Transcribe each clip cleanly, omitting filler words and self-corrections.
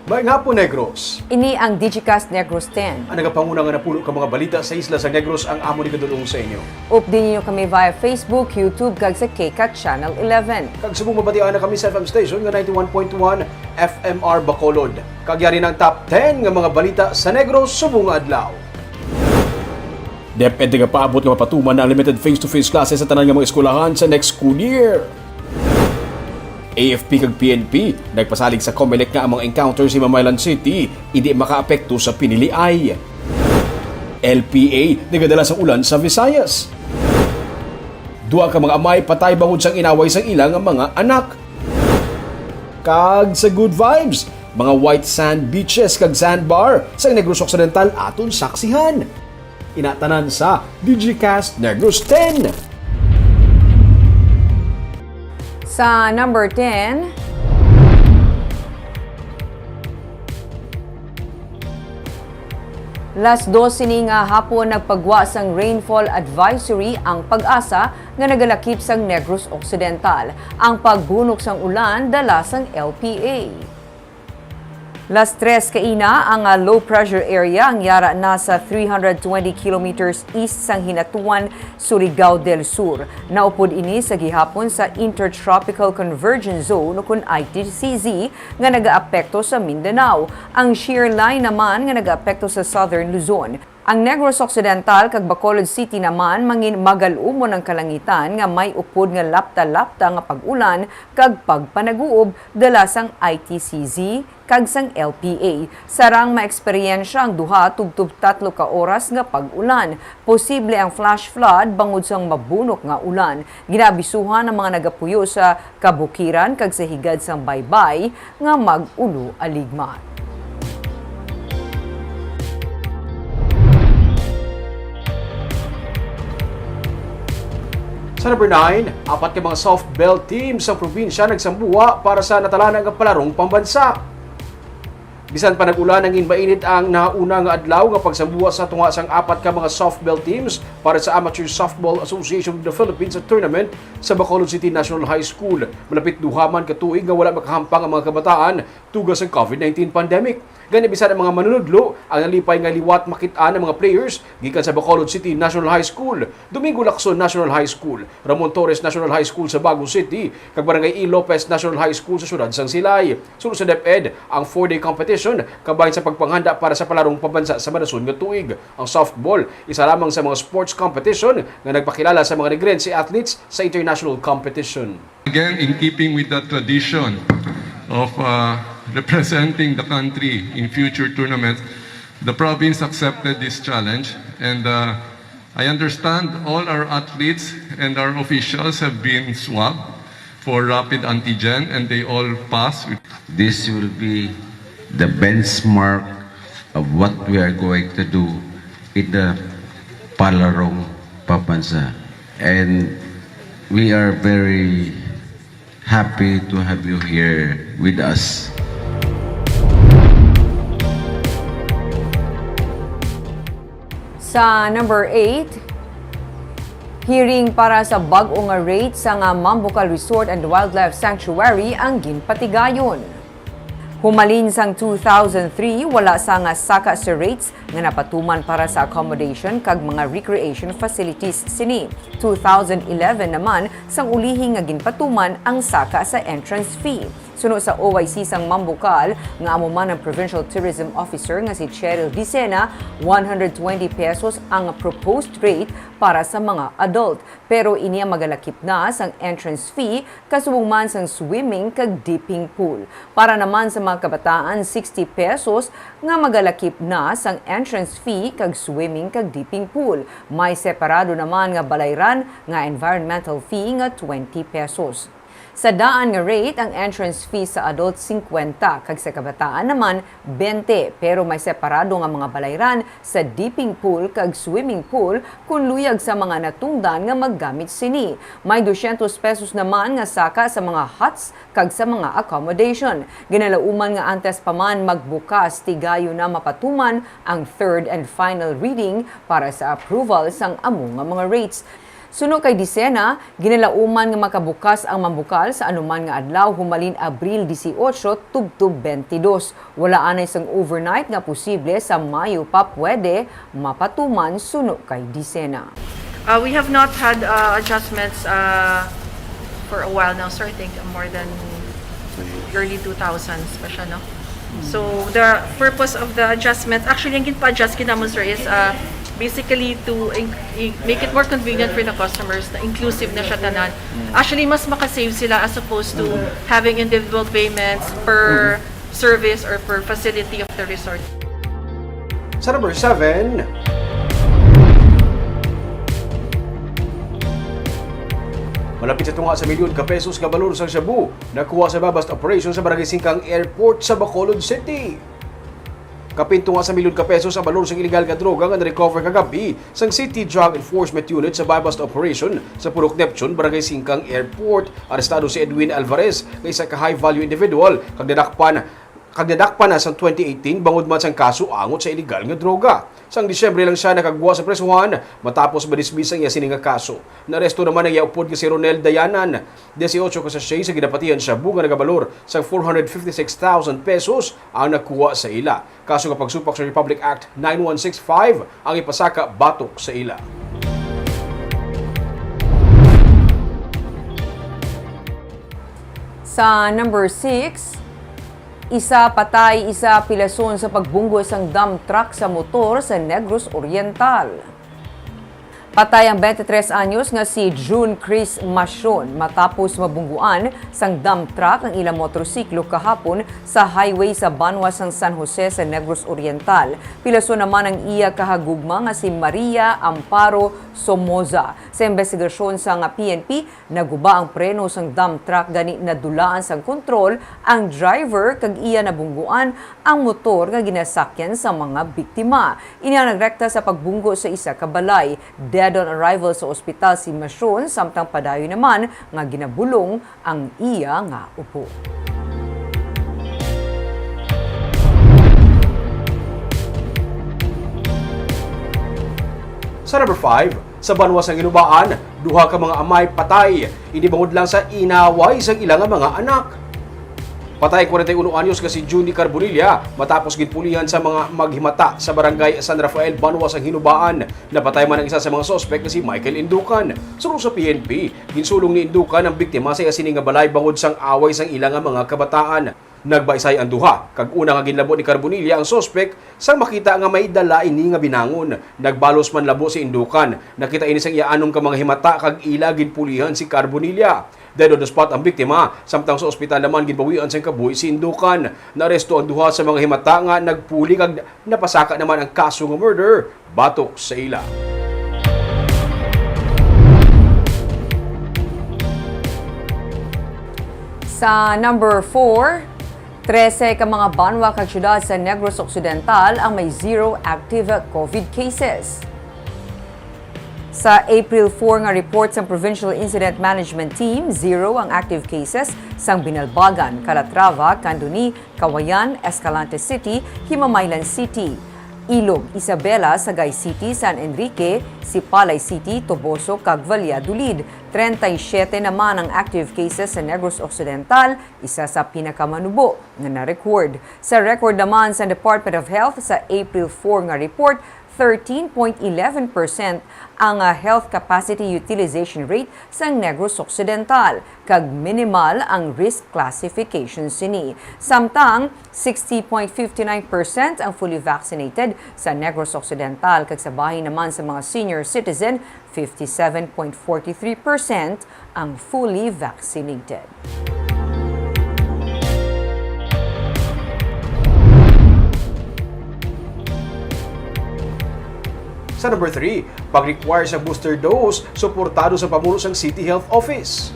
Maayong hapon, Negros. Ini ang Digicast Negros X. Ang nagapanguna nga napulo ka mga balita sa isla sa Negros ang amo ni kadulong sa inyo. Update niyo kami via Facebook, YouTube, kag sa KCAT Channel 11. Kag subong mabatian na kami sa FM station nga 91.1 FMR Bacolod. Kagyari ng top 10 nga mga balita sa Negros subong adlaw. DepEd nga paabot nga mapatuman na limited face-to-face classes sa tanan nga mga eskwelahan sa next school year. AFP kag PNP nagpasalig sa COMELEC nga ang mga encounter sa Mamaylan City hindi makaapekto sa piniliay. LPA nagadala sa ulan sa Visayas. Duha ka mga amay patay bangod sang inaway sang ilang mga anak. Kag sa good vibes, mga white sand beaches kag sandbar sa Negros Occidental aton saksihan. Inatanan sa Digicast Negros X. Sa number 10, Las 12 ni nga hapon nagpagwa sang rainfall advisory ang Pag-asa nga nagalakip sang Negros Occidental. Ang pagbunok sang ulan dala sang LPA. Las 3 kaina ang low pressure area ang yara na sa 320 kilometers east sang Hinatuan, Surigao del Sur. Naupod ini sa gihapon sa Intertropical Convergence Zone o kun ITCZ nga nagaapekto sa Mindanao. Ang shear line naman nga nagaapekto sa Southern Luzon. Ang Negros Occidental kag Bacolod City naman mangin magalumon ang kalangitan nga may upod nga lapta-lapta nga pag-ulan kag pagpanaguob dala sang ITCZ kag sang LPA. Sarang maeksperiensya ang duha tubtub 3 ka oras nga pag-ulan. Posible ang flash flood bangod sang mabunok nga ulan. Ginabisuhan ang mga nagapuyo sa kabukiran kag sa higad sang baybay nga mag-ulo aligmat. Sa number 9, 4 ka mga softball teams sa probinsya nagsambuha para sa natalanang nga palarong pambansa. Bisan pa nag-ulan ang inbainit ang nauna nga adlaw nga pagsambuha sa tunga sang 4 ka mga softball teams para sa Amateur Softball Association of the Philippines sa tournament sa Bacolod City National High School. Malapit duhaman ka tuig nga wala makahampang ang mga kabataan tugas sa COVID-19 pandemic. Gani bisan ang mga manunudlo ang nalipay nga liwat makit-an ng mga players gikan sa Bacolod City National High School, Domingo Lacson National High School, Ramon Torres National High School sa Bagong City, kag Barangay E. Lopez National High School sa siyudad sang Silay. Sunod sa DepEd ang 4-day competition kabahin sa pagpanghanda para sa palarong pambansa sa madason nga tuig. Ang softball isa lamang sa mga sports competition nga nagpakilala sa mga Negrense athletes sa international competition. Again, in keeping with the tradition of representing the country in future tournaments, the province accepted this challenge, and I understand all our athletes and our officials have been swabbed for rapid antigen and they all passed. This will be the benchmark of what we are going to do in the Palarong Papansa, and we are very happy to have you here with us. Sa number 8, hearing para sa bag-o nga rate sa nga Mambucal Resort and Wildlife Sanctuary ang ginpatigayon. Humalin sang 2003, wala sa nga saka sa rates nga napatuman para sa accommodation kag mga recreation facilities sini. 2011 naman, sang ulihi nga ginpatuman ang saka sa entrance fee. Sunod sa OIC sang Mambucal, nga amo man ang Provincial Tourism Officer nga si Cheryl Vicena, 120 pesos ang proposed rate para sa mga adult. Pero iniya magalakip na sang entrance fee kasubong man sang swimming kag dipping pool. Para naman sa mga kabataan, 60 pesos nga magalakip na sang entrance fee kag swimming kag dipping pool. May separado naman nga balayran nga environmental fee nga 20 pesos. Sa daan nga rate, ang entrance fee sa adult 50 kag sa kabataan naman 20, pero may separado nga mga balayran sa dipping pool kag swimming pool kung luyag sa mga natungdan nga maggamit sini. May 200 pesos naman nga saka sa mga huts kag sa mga accommodation. Ginalauman nga antes pa man magbukas tigayo na mapatuman ang third and final reading para sa approval sang amo nga mga rates. Suno kay Disena, ginalauman nga makabukas ang mambukal sa anuman nga adlaw humalin Abril 18 tubtub 22. Wala anay sang overnight nga posible sa Mayo pa pwede mapatuman suno kay Disena. We have not had adjustments for a while now, sir. I think more than early 2000s pa siya, no? So, the purpose of the adjustments, actually, yung ginpa-adjust kinamon, sir, is basically to make it more convenient for the customers, na inclusive na siya tanan. Actually, mas makasave sila as opposed to having individual payments per service or per facility of the resort. Sa number 7, malapit sa tunga sa milyon ka pesos ka balor sa shabu nakuha sa babast operation sa Barangay Singkang Airport sa Bacolod City. Kapin tunga sa milyon ka pesos ang balor sa illegal ka droga nga na-recover kagabi sa City Drug Enforcement Unit sa babast operation sa Purok Neptune, Barangay Singkang Airport. Arestado si Edwin Alvarez nga isa ka high-value individual kag nadakpan na sa 2018 bangod man sang kaso angot sa illegal nga droga. Sang Disyembre lang siya nakagwa sa presuhan matapos madismiss ang iya sini nga kaso. Naresto naman ang iaupod nga si Ronel Dayanan, 18 ka sachet sa ginapatihan siya bunga nagabalor sa 456,000 pesos ang nakuha sa ila. Kaso nga pagsupak sa Republic Act 9165 ang ipasaka batok sa ila. Sa number 6, isa patay, isa pilason sa pagbunggos ang dump truck sa motor sa Negros Oriental. Patay ang 23 anyos nga si June Chris Masion matapos mabungguan sang dump truck ang ilang motorsiklo kahapon sa highway sa Banwa sang San Jose sa Negros Oriental. Pilason naman ang iya kahagugma nga si Maria Amparo Somoza. Sa investigasyon sa nga PNP, naguba ang preno sang dump truck gani nadulaan sang kontrol ang driver kag iya nabungguan ang motor nga ginasakyan sa mga biktima. Ina nagrekta sa pagbunggo sa isa ka balay. Dead on arrival sa ospital si Masion, samtang padayon naman nga ginabulong ang iya nga upo. Sa number 5, sa Banwa sang Ginubaan, duha ka mga amay patay, hindi bangod lang sa inaway sang ilang mga anak. Patay 41 anyos nga si Junie Carbonilla matapos ginpulihan sa mga maghimata sa barangay San Rafael, Banwa sa Ginubaan. Napatay man ang isa sa mga sospek nga si Michael Indukan. Sunod sa PNP, ginsulong ni Indukan ang biktima sa sining nga balay bangod sang away sang ilang mga kabataan. Nagbaysay ang duha, kag una nga ginlabo ni Carbonilla ang sospek sang makita nga may dala ini nga binangon. Nagbalos man labo si Indukan. Nakita ini sang ianong ka mga himata kag ila ginpulihan si Carbonilla. Dead on the spot ang biktima, samtang sa ospital naman ginbawian sang kabuhi si Indukan. Naaresto ang duha sa mga himata nga nagpuli kag napasaka naman ang kaso nga murder batok sa ila. Sa number 4, 13 ka mga banwa kag syudad sa Negros Occidental ang may zero active COVID cases. Sa April 4 nga report sa Provincial Incident Management Team, 0 ang active cases sang Binalbagan, Calatrava, Candoni, Kawayan, Escalante City, Himamaylan City, Ilog, Isabela, Sagay City, San Enrique, Sipalay City, Toboso, kag Valladolid. 37 naman ang active cases sa Negros Occidental, isa sa pinakamanubo nga na-record. Sa record naman sa Department of Health sa April 4 nga report, 13.11% ang health capacity utilization rate sa Negros Occidental, kag minimal ang risk classification sini. Samtang 60.59% ang fully vaccinated sa Negros Occidental, kag sa bahin naman sa mga senior citizen, 57.43% ang fully vaccinated. Sa number 3, pag-require sa booster dose, suportado sa pamuno sang City Health Office.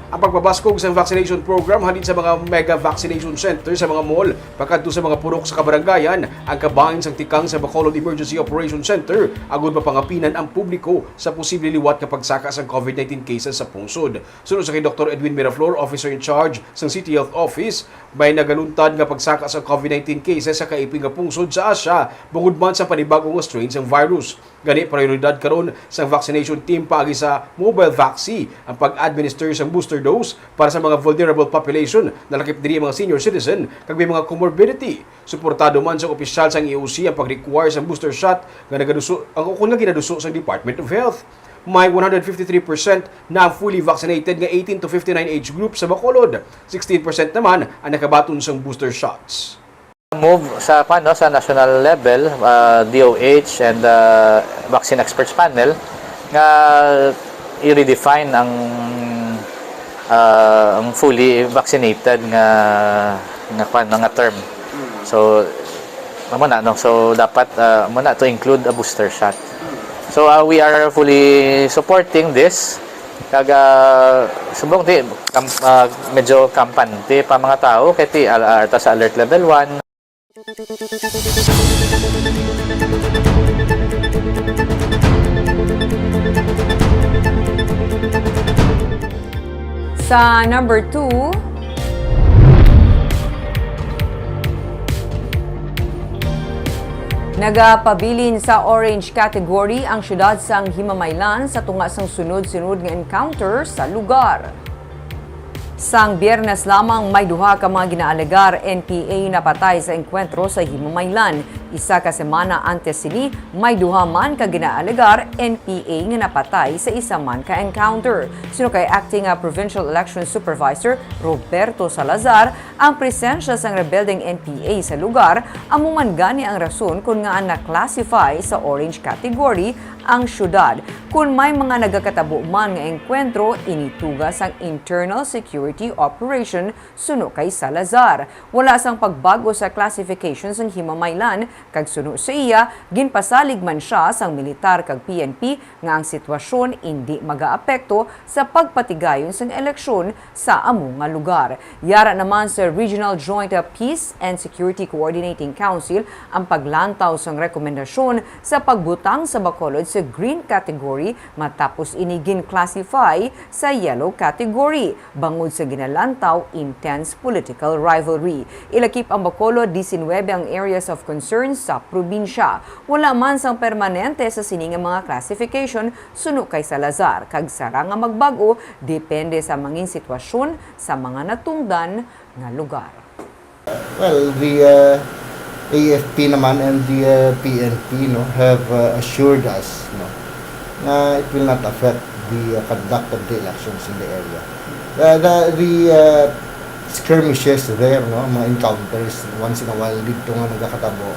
ang pagbabaskog sa vaccination program halin sa mga mega vaccination center sa mga mall pagkadto sa mga purok sa kabaranggayan ang kabahin sang tikang sa Bacolod Emergency Operation Center agud mapangapinan ang publiko sa posible liwat kapag saka sa COVID-19 cases sa pungsod. Sunod sa kay Dr. Edwin Miraflor, officer in charge sa City Health Office, may nagaluntad nga pagsaka sa COVID-19 cases sa kaiping nga pungsod sa Asia bungod man sa panibagong strain ng virus. Gani prioridad karon sa vaccination team paagi sa mobile vaccine ang pag-administer sa booster dose para sa mga vulnerable population na lakip diri mga senior citizen kag may mga comorbidity. Suportado man sa opisyal sang EOC ang pag-require sa booster shot nga nagaduso ang ukon nga ginaduso sa Department of Health. May 153% na fully vaccinated nga 18 to 59 age group sa Bacolod. 16% naman ang nakabaton sa booster shots. Move sa sa national level, DOH and Vaccine Experts Panel nga i-redefine ang fully vaccinated nga term. So so dapat to include a booster shot. So we are fully supporting this. Subong di medyo kampante pa mga tao kay alerta sa alert level 1. Sa number 2, nagapabilin sa orange category ang syudad sang Himamaylan sa tunga sang sunod-sunod nga encounter sa lugar. Sang Biyernes lamang may duha ka mga ginaalegar NPA na patay sa engkwentro sa Himamaylan. Isa ka semana antes sini, may duha man ka ginaalegar NPA nga napatay sa isa man ka encounter. Sino kay Acting Provincial Election Supervisor Roberto Salazar, ang presensya sang rebelding NPA sa lugar amo man gani ang rason kung nga na-classify sa orange category ang syudad. Kung may mga nagakatabo man nga engkwentro, initugas ang internal security operation suno kay Salazar. Wala sang pagbago sa classifications ng Himamaylan, kag suno sa iya, ginpasalig man siya sang militar kag PNP nga ang sitwasyon hindi magaapekto sa pagpatigayon sang eleksyon sa amo nga lugar. Yara naman sa Regional Joint Peace and Security Coordinating Council ang paglantaw sang rekomendasyon sa pagbutang sa Bacolod sa green category matapos inigin classify sa yellow category bangod sa ginalantaw intense political rivalry. Ilakip ang Bacolod 19 ang areas of concern sa probinsya. Wala man sang permanente sa sining mga classification suno kay Salazar kag sara nga magbago depende sa mangin sitwasyon sa mga natungdan nga lugar. Well, the AFP naman and the PNP have assured us na it will not affect the conduct of the elections in the area. The skirmishes there, mga encounters once in a while dito nga nagkakatabo,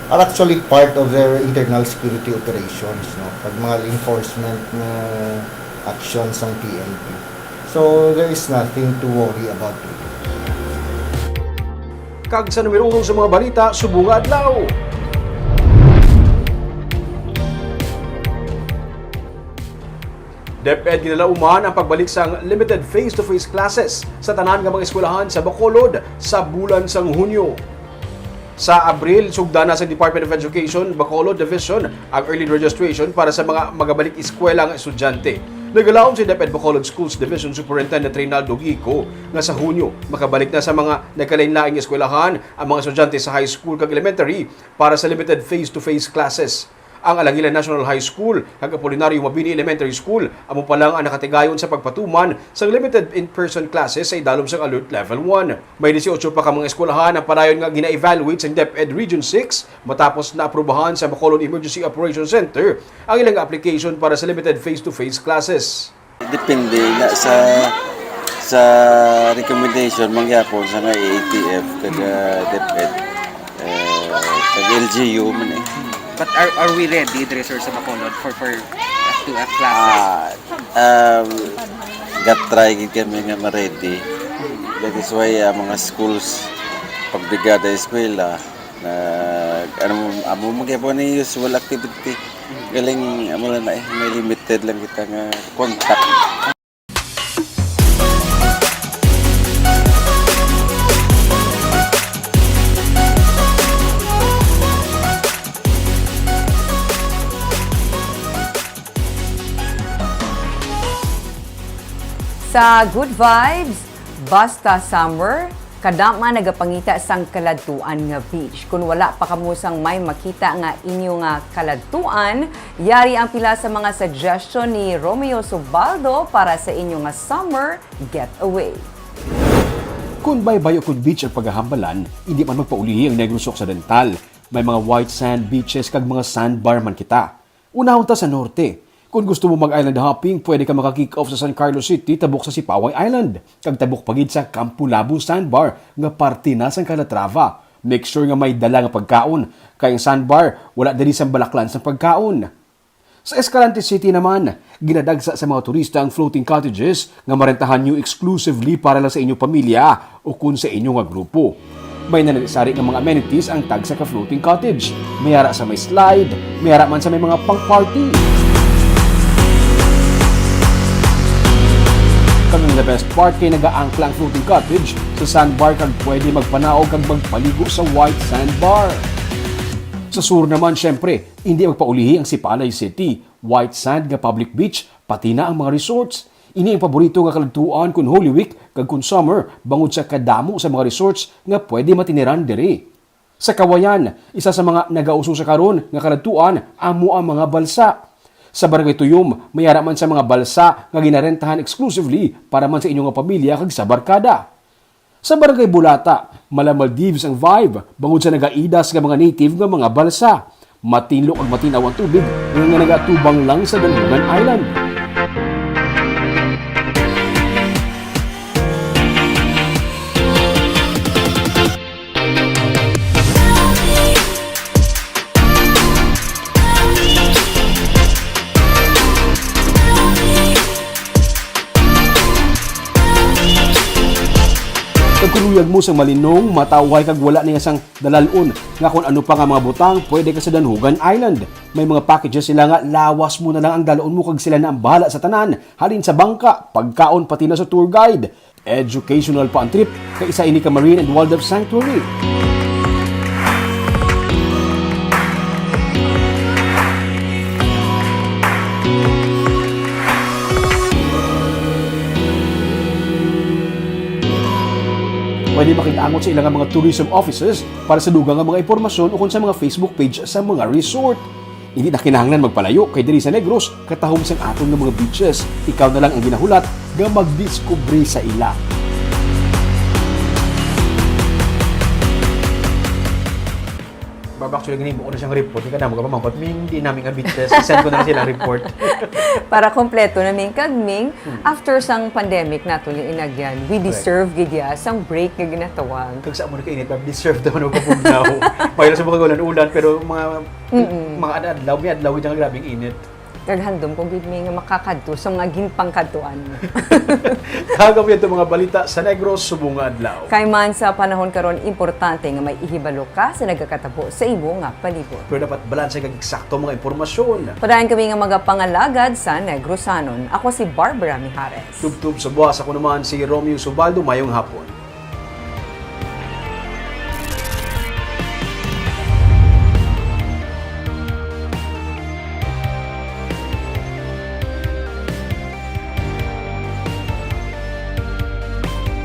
are actually part of their internal security operations, pag mga enforcement actions ng PNP. So there is nothing to worry about it. Kag sa numero 1 sa mga balita, subunga adlaw. DepEd ginalauman ang pagbalik sang limited face-to-face classes sa tanan nga mga eskwelahan sa Bacolod sa bulan sang Hunyo. Sa Abril, sugdana sa Department of Education, Bacolod Division ang early registration para sa mga magabalik eskwela nga estudyante. Nagalaom si DepEd Bacolod Schools Division Superintendent Reynaldo Gico nga sa Hunyo makabalik na sa mga nagkalain-laing eskwelahan ang mga estudyante sa high school kag elementary para sa limited face-to-face classes. Ang Alangilan National High School kag Apolinario Mabini Elementary School amo pa lang ang nakatigayon sa pagpatuman sa limited in-person classes sa idalom sa Alert Level 1. May 18 pa ka mga eskwelahan na padayon nga gina-evaluate sa DepEd Region 6 matapos na aprubahan sa Bacolod Emergency Operation Center ang ilang application para sa limited face-to-face classes. Depende na sa recommendation mangyapon sa nga ATF kag DepEd kag LGU man eh. But are we ready, Dresser, sa Bacolod for to classes? Got try kami nga ma-ready. That is why mga schools pagbrigada eskwela na amo magyapon ni usual activity. Galing amo lang na may limited lang kita nga contact. Sa Good Vibes, basta summer, kadama nagapangita sang kaladtuan nga beach. Kung wala pa kamusang may makita nga inyo nga kaladtuan, yari ang pila sa mga suggestion ni Romeo Subaldo para sa inyo nga summer getaway. Kung baybayo kung beach ang paghahambalan, hindi man magpaulihi ang Negros Occidental. May mga white sand beaches kag mga sandbar man kita. Unahon ta sa norte. Kung gusto mo mag-island hopping, pwede ka maka-kick off sa San Carlos City, tabok sa Sipaway Island. Kag tabok pagid sa Campo Labo Sandbar, nga parte na sa Calatrava. Make sure nga may dala nga pagkaon. Kaya ang sandbar, wala dali sa balaklan sa pagkaon. Sa Escalante City naman, ginadagsa sa mga turista ang floating cottages nga marentahan nyo exclusively para lang sa inyong pamilya o kung sa inyong nga grupo. May nanalisari ng mga amenities ang tag sa ka-floating cottage. Mayara sa may slide, mayara man sa may mga pang-party. Kang the best part kay nag-aangkla ang floating cottage sa sandbar kag pwede magpanaog kag magpaligo sa white sandbar. Sa sur naman, syempre, hindi magpaulihi ang Sipalay City, white sand nga public beach, pati na ang mga resorts. Ini ang paborito nga kaladtuan kung Holy Week kag kung summer bangod sa kadamo sa mga resorts nga pwede matiniran diri. Sa Kawayan, isa sa mga nagauso sa karon nga kaladtuan amo ang mga balsa. Sa Barangay Tuyom, mayara man sa mga balsa nga ginarentahan exclusively para man sa inyong nga pamilya kag sa barkada. Sa Barangay Bulata, mala Maldives ang vibe bangod sa nagaidas nga mga native nga mga balsa. Matinlok ag matinaw ang tubig nga nagatubang lang sa Danhugan Island. Kagkuluyag mo sa malinong, mataway kag wala niya sang dalalon nga kung ano pa nga mga butang, pwede ka sa Danhugan Island. May mga packages sila nga lawas mo na lang ang dalon mo kag sila na ang bahala sa tanan, halin sa bangka, pagkaon pati na sa tour guide. Educational pa ang trip kay isa ini ka Marine and Wildlife Sanctuary. Pwede makitangot sa ilang mga tourism offices para sa dugang nga mga impormasyon o kung sa mga Facebook page sa mga resort. Hindi na kinahanglan magpalayo kay diri sa Negros, katahom sang aton ng mga beaches. Ikaw na lang ang ginahulat nga magdiskubre sa ila. Actually, ganito ko na siyang report. Hindi ka na magpapamangkot. Hindi namin nga beaches. Send ko na sila report. Para kompleto namin kagming, after sang pandemic nato yung inagyan, we deserve gidya sang break nga ginatawag. Kag sa mo na kainit, deserve naman ako kapugnaw. Mayroon sa mga ulan-ulan, pero mga adlaw, may adlaw yung grabing init. Kaghandom kung gid nga makakadto sa mga ginpang kadtuan. Kagawin ito mga balita sa Negros subong nga adlaw. Kay man sa panahon karon importante nga may ihibalo ka sa nagakatabo sa imo nga palibot. Pero dapat balanse kag eksakto mga impormasyon. Padayon kami nga magapangalagad sa Negrosanon. Ako si Barbara Mijares. Tub-tub sa buwas, ako naman si Romeo Subaldo, mayong hapon.